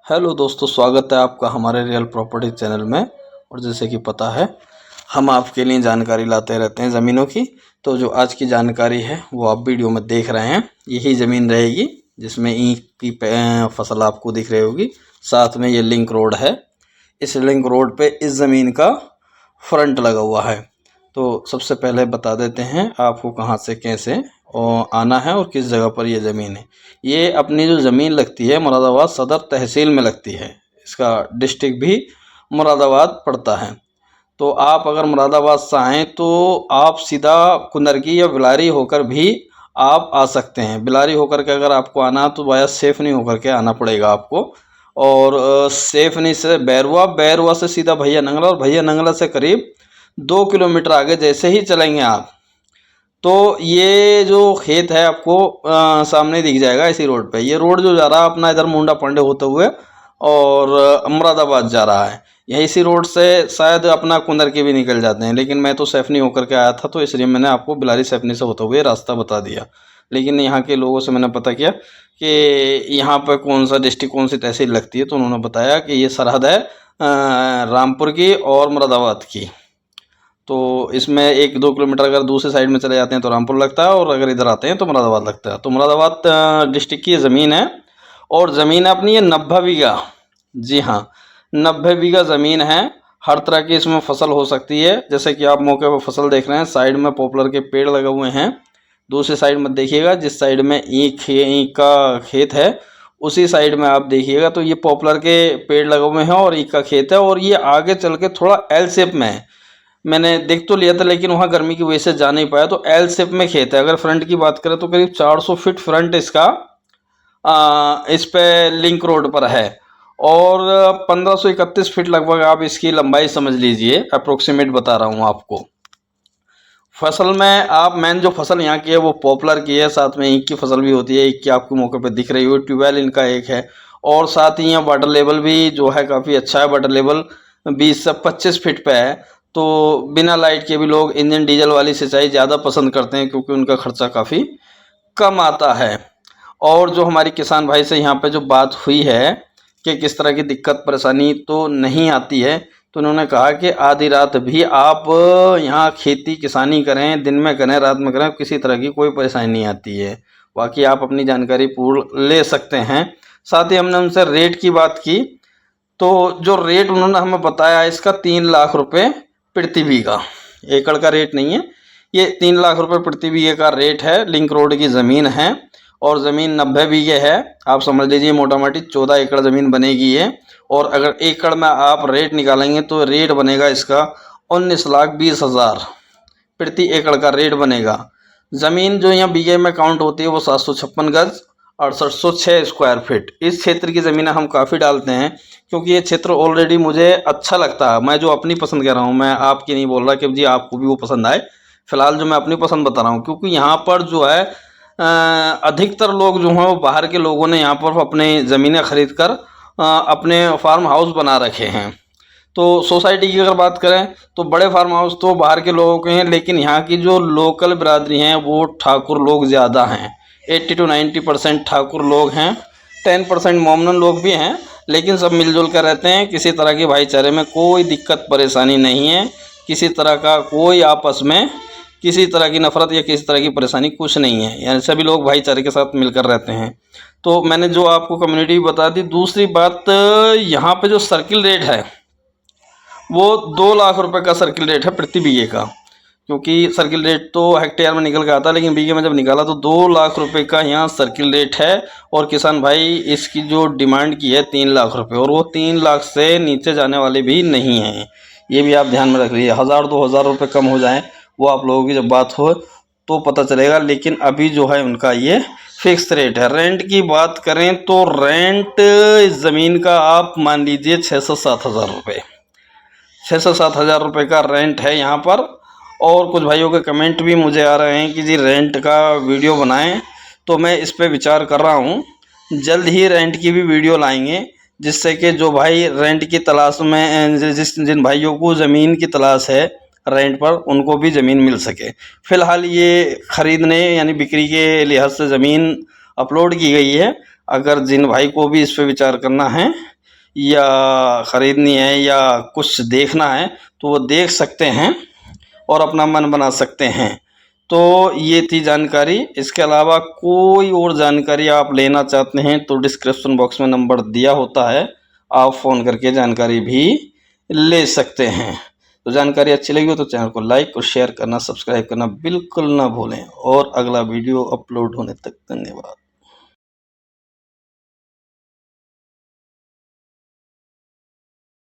Hello दोस्तों, स्वागत है आपका हमारे रियल प्रॉपर्टी चैनल में। और जैसे कि पता है, हम आपके लिए जानकारी लाते रहते हैं ज़मीनों की। तो जो आज की जानकारी है वो आप वीडियो में देख रहे हैं, यही ज़मीन रहेगी जिसमें ईख की फसल आपको दिख रही होगी। साथ में ये लिंक रोड है। इस लिंक रोड पे इस ज़मीन का फ्रंट लगा हुआ है। तो सबसे पहले बता देते हैं आपको कहाँ से कैसे आना है और किस जगह पर ये ज़मीन है। ये अपनी जो ज़मीन लगती है मुरादाबाद सदर तहसील में लगती है। इसका डिस्ट्रिक्ट भी मुरादाबाद पड़ता है। तो आप अगर मुरादाबाद से आएँ तो आप सीधा कुंदरकी या बिलारी होकर भी आप आ सकते हैं। बिलारी होकर के अगर आपको आना तो वाया सेफनी होकर के आना पड़ेगा आपको। और सेफनी से बैरुआ से सीधा भैया नंगला, और भैया नंगला से करीब 2 किलोमीटर आगे जैसे ही चलेंगे आप तो ये जो खेत है आपको सामने दिख जाएगा। इसी रोड पे ये रोड जो जा रहा है अपना इधर मुंडा पांडे होते हुए और मुरादाबाद जा रहा है। यही इसी रोड से शायद अपना कुंदर के भी निकल जाते हैं, लेकिन मैं तो सैफनी होकर के आया था तो इसलिए मैंने आपको बिलारी सैफनी से होते हुए रास्ता बता दिया। लेकिन यहाँ के लोगों से मैंने पता किया कि यहाँ पर कौन सा डिस्ट्रिक्ट कौन सी तहसील लगती है, तो उन्होंने बताया कि ये सरहद है रामपुर की और मुरादाबाद की। तो इसमें 1-2 किलोमीटर अगर दूसरे साइड में चले जाते हैं तो रामपुर लगता है, और अगर इधर आते हैं तो मुरादाबाद लगता है। तो मुरादाबाद डिस्ट्रिक्ट की ज़मीन है, और ज़मीन है अपनी ये 90 बीघा। जी हाँ, 90 बीघा ज़मीन है। हर तरह की इसमें फसल हो सकती है। जैसे कि आप मौके पर फसल देख रहे हैं, साइड में पॉपुलर के पेड़ लगे हुए हैं। दूसरी साइड में देखिएगा, जिस साइड में ईख का खेत है उसी साइड में आप देखिएगा तो ये पॉपुलर के पेड़ लगे हुए हैं और ईख का खेत है। और ये आगे चल के थोड़ा एल शेप में है। मैंने देख तो लिया था लेकिन वहाँ गर्मी की वजह से जा नहीं पाया। तो एल शेप में खेत है। अगर फ्रंट की बात करें तो करीब 400 फीट फ्रंट इसका इस पे लिंक रोड पर है, और 1531 फीट लगभग आप इसकी लंबाई समझ लीजिए, अप्रोक्सीमेट बता रहा हूँ आपको। फसल में आप मेन जो फसल यहाँ की है वो पॉपुलर की है, साथ में ईख की फसल भी होती है। ईख की आपको मौके पे दिख रही हो, ट्यूबवेल इनका एक है, और साथ ही यहाँ वाटर लेवल भी जो है काफ़ी अच्छा है। वाटर लेवल 20 से 25 फीट पे है। तो बिना लाइट के भी लोग इंजन डीजल वाली सिंचाई ज़्यादा पसंद करते हैं, क्योंकि उनका खर्चा काफ़ी कम आता है। और जो हमारी किसान भाई से यहाँ पे जो बात हुई है कि किस तरह की दिक्कत परेशानी तो नहीं आती है, तो उन्होंने कहा कि आधी रात भी आप यहाँ खेती किसानी करें, दिन में करें रात में करें, किसी तरह की कोई परेशानी नहीं आती है। बाकी आप अपनी जानकारी पूर्ण ले सकते हैं। साथ ही हमने उनसे रेट की बात की, तो जो रेट उन्होंने हमें बताया इसका 3 लाख रुपए प्रति बीघा, एकड़ का रेट नहीं है, ये 3 लाख रुपए प्रति बीघे का रेट है। लिंक रोड की ज़मीन है और ज़मीन 90 बीघे है। आप समझ लीजिए मोटा मोटी 14 एकड़ ज़मीन बनेगी ये। और अगर एकड़ में आप रेट निकालेंगे तो रेट बनेगा इसका 19,20,000 प्रति एकड़ का रेट बनेगा। ज़मीन जो यहाँ बीघे में काउंट होती है वो 756 गज 6806 स्क्वायर फीट। इस क्षेत्र की ज़मीनें हम काफ़ी डालते हैं, क्योंकि ये क्षेत्र ऑलरेडी मुझे अच्छा लगता है। मैं जो अपनी पसंद कह रहा हूँ, मैं आपकी नहीं बोल रहा कि जी आपको भी वो पसंद आए। फिलहाल जो मैं अपनी पसंद बता रहा हूँ, क्योंकि यहाँ पर जो है अधिकतर लोग जो हैं वो बाहर के लोगों ने यहाँ पर अपने ज़मीनें खरीद कर अपने फार्म हाउस बना रखे हैं। तो सोसाइटी की अगर बात करें तो बड़े फार्म हाउस तो बाहर के लोगों के हैं, लेकिन यहाँ की जो लोकल बिरादरी हैं वो ठाकुर लोग ज़्यादा हैं। 80 to 90% ठाकुर लोग हैं, 10% मोमनन लोग भी हैं, लेकिन सब मिलजुल कर रहते हैं। किसी तरह की भाईचारे में कोई दिक्कत परेशानी नहीं है, किसी तरह का कोई आपस में किसी तरह की नफरत या किसी तरह की परेशानी कुछ नहीं है। यानी सभी लोग भाईचारे के साथ मिलकर रहते हैं। तो मैंने जो आपको कम्युनिटी बता दी। दूसरी बात, यहाँ पे जो सर्किल रेट है वो 2 लाख रुपए का सर्किल रेट है प्रति बीघे का, क्योंकि सर्किल रेट तो हेक्टेयर में निकल के आता है, लेकिन बीघे में जब निकाला तो 2 लाख रुपए का यहाँ सर्किल रेट है। और किसान भाई इसकी जो डिमांड की है 3 लाख रुपए, और वो 3 लाख से नीचे जाने वाले भी नहीं हैं। ये भी आप ध्यान में रख लीजिए। 1000-2000 रुपये कम हो जाएं वो आप लोगों की जब बात हो तो पता चलेगा, लेकिन अभी जो है उनका ये फिक्स रेट है। रेंट की बात करें तो रेंट इस ज़मीन का आप मान लीजिए 6 से 7 हज़ार रुपये, 6 से 7 हज़ार रुपये का रेंट है यहाँ पर। और कुछ भाइयों के कमेंट भी मुझे आ रहे हैं कि जी रेंट का वीडियो बनाएं, तो मैं इस पे विचार कर रहा हूँ। जल्द ही रेंट की भी वीडियो लाएंगे, जिससे कि जो भाई रेंट की तलाश में जिन भाइयों को ज़मीन की तलाश है रेंट पर, उनको भी ज़मीन मिल सके। फ़िलहाल ये ख़रीदने यानी बिक्री के लिहाज से ज़मीन अपलोड की गई है। अगर जिन भाई को भी इस पे विचार करना है या ख़रीदनी है या कुछ देखना है तो वो देख सकते हैं और अपना मन बना सकते हैं। तो ये थी जानकारी। इसके अलावा कोई और जानकारी आप लेना चाहते हैं तो डिस्क्रिप्शन बॉक्स में नंबर दिया होता है, आप फ़ोन करके जानकारी भी ले सकते हैं। तो जानकारी अच्छी लगी हो तो चैनल को लाइक और शेयर करना, सब्सक्राइब करना बिल्कुल ना भूलें। और अगला वीडियो अपलोड होने तक धन्यवाद।